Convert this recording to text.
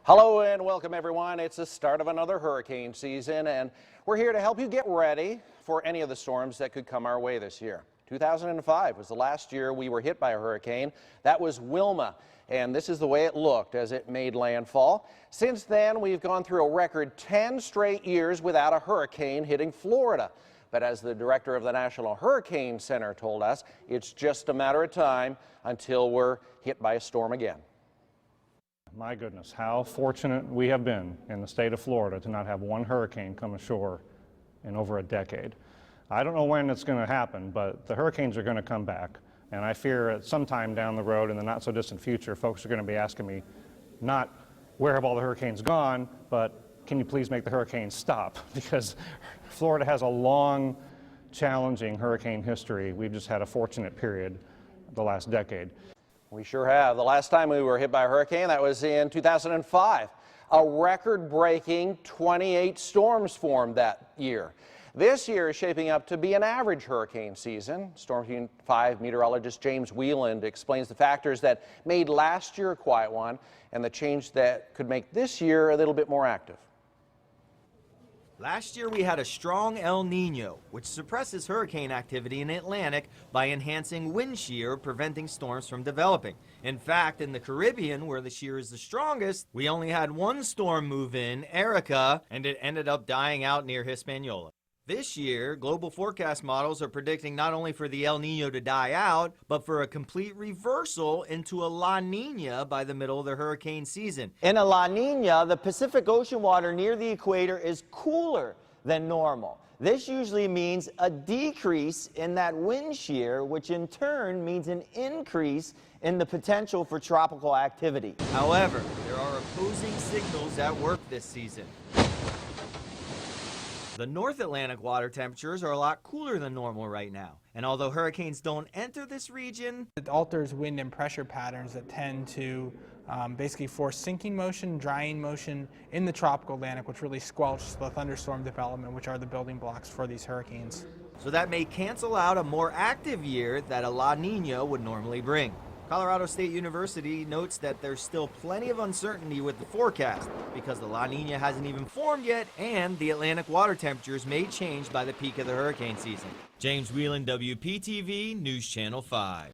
Hello and welcome everyone. It's the start of another hurricane season and we're here to help you get ready for any of the storms that could come our way this year. 2005 was the last year we were hit by a hurricane. That was Wilma, and this is the way it looked as it made landfall. Since then, we've gone through a record 10 straight years without a hurricane hitting Florida. But as the director of the National Hurricane Center told us, it's just a matter of time until we're hit by a storm again. My goodness, how fortunate we have been in the state of Florida to not have one hurricane come ashore in over a decade. I don't know when it's going to happen, but the hurricanes are going to come back. And I fear at some time down the road in the not so distant future, folks are going to be asking me not where have all the hurricanes gone, but can you please make the hurricanes stop? Because Florida has a long, challenging hurricane history. We've just had a fortunate period the last decade. We sure have. The last time we were hit by a hurricane, that was in 2005. A record-breaking 28 storms formed that year. This year is shaping up to be an average hurricane season. Storm Team 5 meteorologist James Wieland explains the factors that made last year a quiet one and the change that could make this year a little bit more active. Last year we had a strong El Nino, which suppresses hurricane activity in the Atlantic by enhancing wind shear, preventing storms from developing. In fact, in the Caribbean, where the shear is the strongest, we only had one storm move in, Erica, and it ended up dying out near Hispaniola. This year, global forecast models are predicting not only for the El Nino to die out, but for a complete reversal into a La Nina by the middle of the hurricane season. In a La Nina, the Pacific Ocean water near the equator is cooler than normal. This usually means a decrease in that wind shear, which in turn means an increase in the potential for tropical activity. However, there are opposing signals at work this season. The North Atlantic water temperatures are a lot cooler than normal right now. And although hurricanes don't enter this region, it alters wind and pressure patterns that tend to basically force sinking motion, drying motion in the tropical Atlantic, which really squelch the thunderstorm development, which are the building blocks for these hurricanes. So that may cancel out a more active year that a La Nina would normally bring. Colorado State University notes that there's still plenty of uncertainty with the forecast because the La Nina hasn't even formed yet and the Atlantic water temperatures may change by the peak of the hurricane season. James Wieland, WPTV News Channel 5.